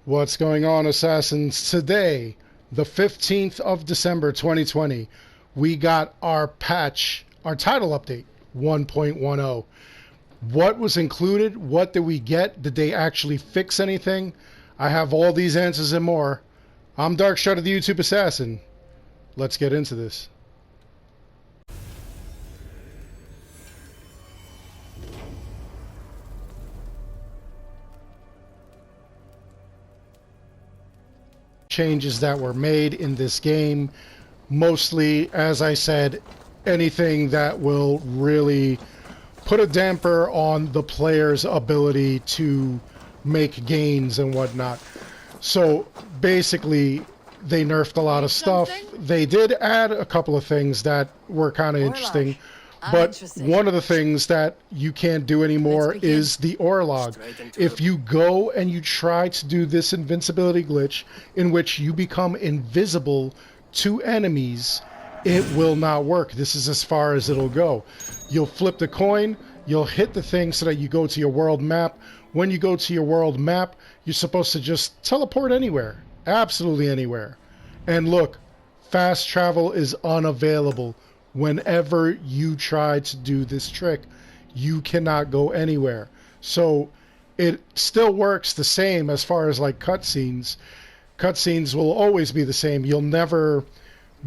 What's going on, Assassins? Today, the 15th of December 2020, we got our patch, our title update 1.10. What was included? What did we get? Did they actually fix anything? I have all these answers and more. I'm Dark Shard of the YouTube Assassin. Let's get into this. Changes that were made in this game, mostly, as I said, anything that will really put a damper on the player's ability to make gains and whatnot. So basically, they nerfed a lot of stuff. They did add a couple of things that were kind of interesting. But one of the things that you can't do anymore is the Orlog. If you go and you try to do this invincibility glitch in which you become invisible to enemies, it will not work. This is as far as it'll go. You'll flip the coin, you'll hit the thing so that you go to your world map. When you go to your world map, you're supposed to just teleport anywhere. Absolutely anywhere. And look, fast travel is unavailable. Whenever you try to do this trick, you cannot go anywhere. So it still works the same as far as like cutscenes. Cutscenes will always be the same. You'll never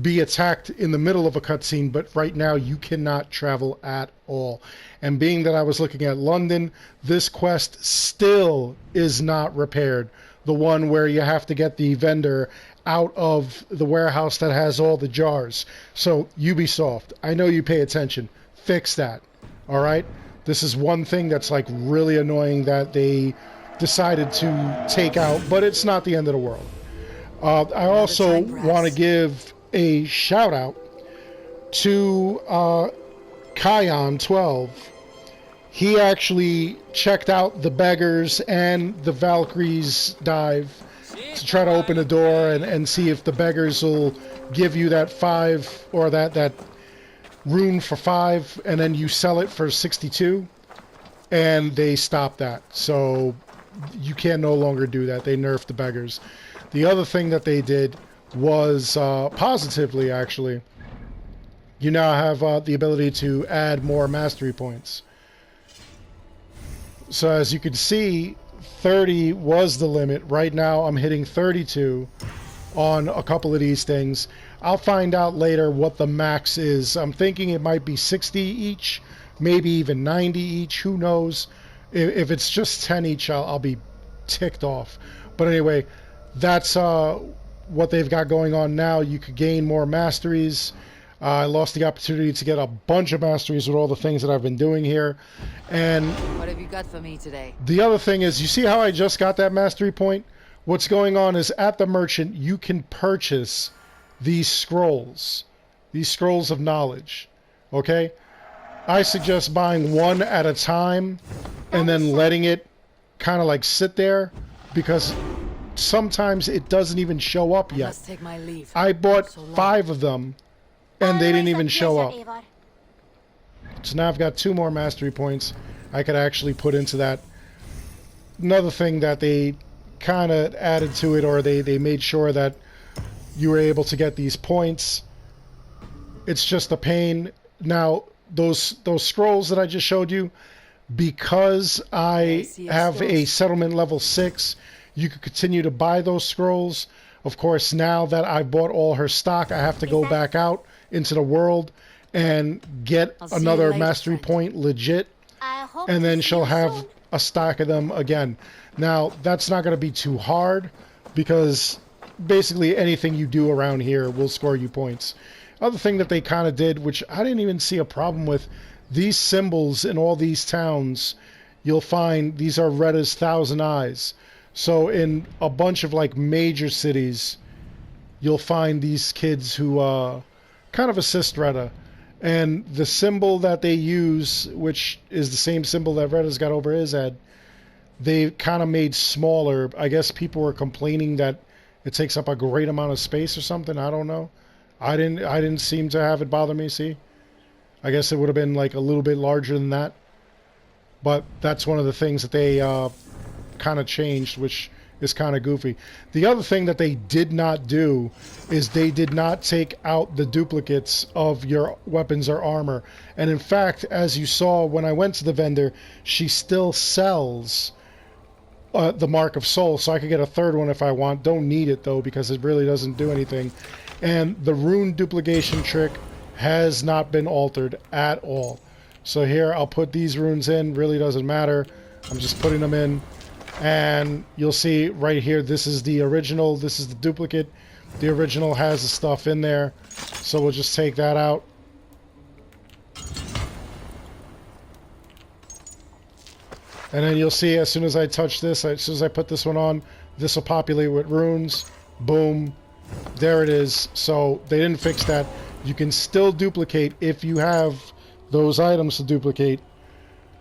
be attacked in the middle of a cutscene, but right now you cannot travel at all. And being that I was looking at London, this quest still is not repaired. The one where you have to get the vendor out of the warehouse that has all the jars. So Ubisoft, I know you pay attention. Fix that. All right? This is one thing that's like really annoying that they decided to take out, but it's not the end of the world. I also want to give a shout out to Kion12. He actually checked out the beggars and the Valkyrie's dive to try to open the door and see if the beggars will give you that 5 or that rune for 5 and then you sell it for 62, and they stopped that. So you can no longer do that. They nerfed the beggars. The other thing that they did was positively, actually, you now have the ability to add more mastery points. So as you can see, 30 was the limit. Right now I'm hitting 32 on a couple of these things. I'll find out later what the max is. I'm thinking it might be 60 each, maybe even 90 each. Who knows? If it's just 10 each, I'll be ticked off. But anyway, that's what they've got going on now. You could gain more masteries. I lost the opportunity to get a bunch of masteries with all the things that I've been doing here. And what have you got for me today? The other thing is, you see how I just got that mastery point? What's going on is at the merchant, you can purchase these scrolls of knowledge. Okay? I suggest buying one at a time and then letting it kind of like sit there, because sometimes it doesn't even show up yet. Take my leave. I bought 5 of them and they didn't even show up. So now I've got 2 more mastery points I could actually put into that. Another thing that they kind of added to it, or they made sure that you were able to get these points. It's just a pain. Now, those scrolls that I just showed you, because I have a settlement level 6, you could continue to buy those scrolls. Of course, now that I've bought all her stock, I have to go back out into the world and get another mastery point legit, and then she'll have a stack of them again. Now, that's not going to be too hard, because basically anything you do around here will score you points. Other thing that they kind of did, which I didn't even see a problem with, these symbols in all these towns, you'll find these are Retta's Thousand Eyes. So in a bunch of like major cities, you'll find these kids who kind of assist Retta. And the symbol that they use, which is the same symbol that Retta's got over his head, they kind of made smaller. I guess people were complaining that it takes up a great amount of space or something. I don't know. I didn't seem to have it bother me, see? I guess it would have been like a little bit larger than that. But that's one of the things that they kind of changed, which is kind of goofy. The other thing that they did not do is they did not take out the duplicates of your weapons or armor. And in fact, as you saw when I went to the vendor, she still sells the Mark of Soul, so I could get a third one if I want. Don't need it though, because it really doesn't do anything. And the Rune Duplication trick has not been altered at all. So here I'll put these runes in, really doesn't matter. I'm just putting them in, and you'll see right here, this is the original, this is the duplicate. The original has the stuff in there, so we'll just take that out. And then you'll see as soon as I touch this, as soon as I put this one on, this will populate with runes. Boom. There it is. So they didn't fix that. You can still duplicate if you have those items to duplicate.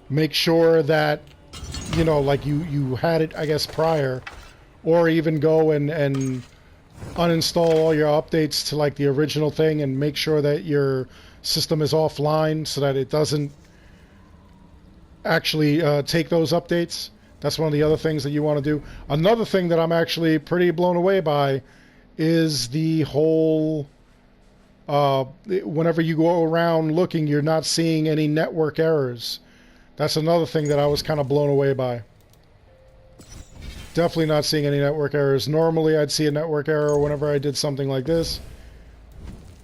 Make sure that, you know, like you had it, I guess, prior. Or even go and uninstall all your updates to like the original thing and make sure that your system is offline so that it doesn't actually take those updates. That's one of the other things that you want to do. Another thing that I'm actually pretty blown away by is the whole whenever you go around looking, you're not seeing any network errors. That's another thing that I was kind of blown away by. Definitely not seeing any network errors. Normally I'd see a network error whenever I did something like this.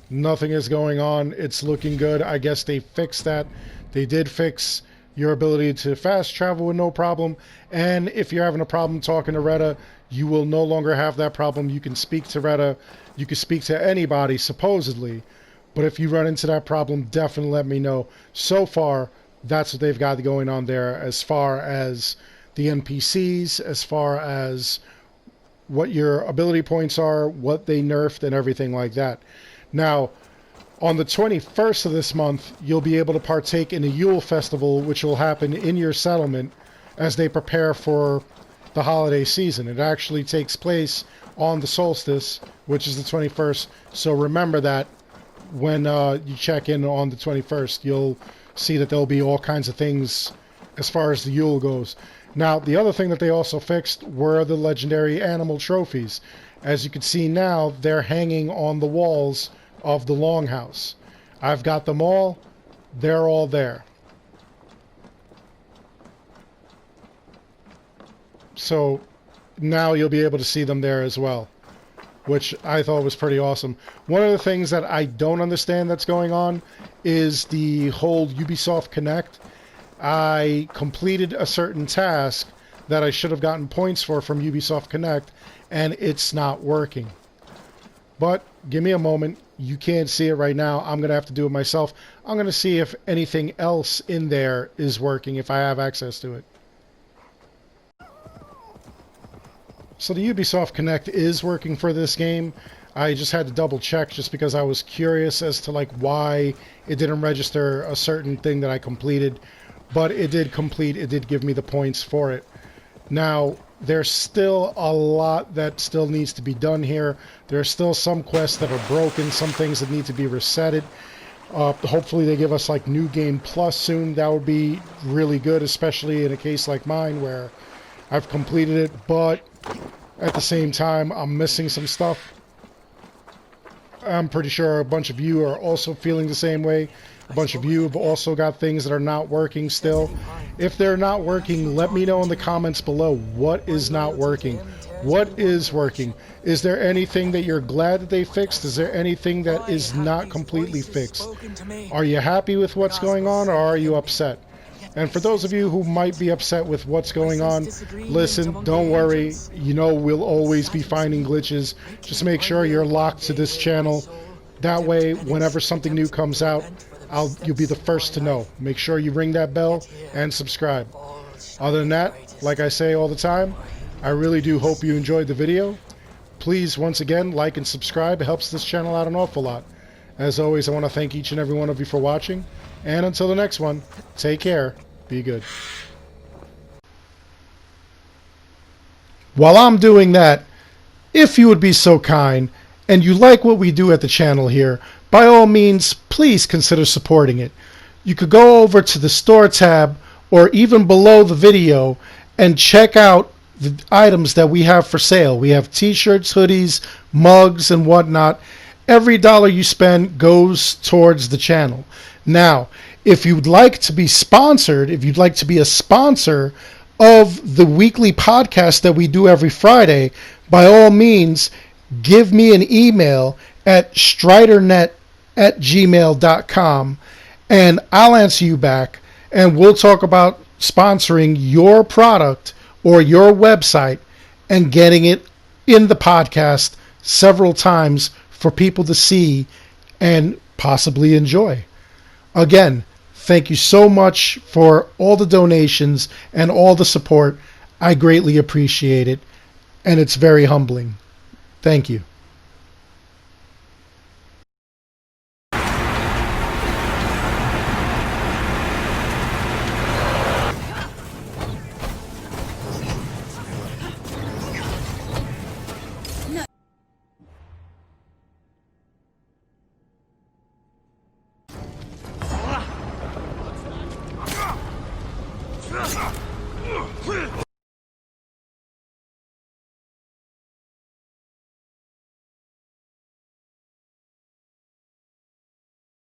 Nothing is going on. It's looking good. I guess they fixed that. They did fix your ability to fast travel with no problem. And if you're having a problem talking to Retta, you will no longer have that problem. You can speak to Retta. You can speak to anybody, supposedly. But if you run into that problem, definitely let me know. So far, that's what they've got going on there as far as the NPCs, as far as what your ability points are, what they nerfed, and everything like that. Now, on the 21st of this month, you'll be able to partake in the Yule Festival, which will happen in your settlement as they prepare for the holiday season. It actually takes place on the solstice, which is the 21st. So remember that when you check in on the 21st, you'll see that there'll be all kinds of things as far as the Yule goes. Now, the other thing that they also fixed were the legendary animal trophies. As you can see now, they're hanging on the walls of the Longhouse. I've got them all. They're all there. So now you'll be able to see them there as well, which I thought was pretty awesome. One of the things that I don't understand that's going on is the whole Ubisoft Connect. I completed a certain task that I should have gotten points for from Ubisoft Connect, and it's not working. But give me a moment. You can't see it right now. I'm going to have to do it myself. I'm going to see if anything else in there is working, if I have access to it. So the Ubisoft Connect is working for this game. I just had to double check just because I was curious as to like why it didn't register a certain thing that I completed. But it did complete. It did give me the points for it. Now, there's still a lot that still needs to be done here. There are still some quests that are broken, some things that need to be resetted. Hopefully they give us like New Game Plus soon. That would be really good, especially in a case like mine where I've completed it, but at the same time I'm missing some stuff. I'm pretty sure a bunch of you are also feeling the same way. A bunch of you have also got things that are not working still. If they're not working, let me know in the comments below what is not working. What is working? Is there anything that you're glad that they fixed? Is there anything that is not completely fixed? Are you happy with what's going on, or are you upset? And for those of you who might be upset with what's going on, listen, don't worry. You know we'll always be finding glitches. Just make sure you're locked to this channel. That way, whenever something new comes out, you'll be the first to know. Make sure you ring that bell and subscribe. Other than that, like I say all the time, I really do hope you enjoyed the video. Please, once again, like and subscribe. It helps this channel out an awful lot. As always, I want to thank each and every one of you for watching. And until the next one, take care. Be good. While I'm doing that, if you would be so kind, and you like what we do at the channel here, by all means, please consider supporting it. You could go over to the store tab or even below the video and check out the items that we have for sale. We have t-shirts, hoodies, mugs, and whatnot. Every dollar you spend goes towards the channel. Now, if you'd like to be sponsored, if you'd like to be a sponsor of the weekly podcast that we do every Friday, by all means, give me an email at stridernet@gmail.com and I'll answer you back and we'll talk about sponsoring your product or your website and getting it in the podcast several times for people to see and possibly enjoy. Again, thank you so much for all the donations and all the support. I greatly appreciate it, and it's very humbling. Thank you.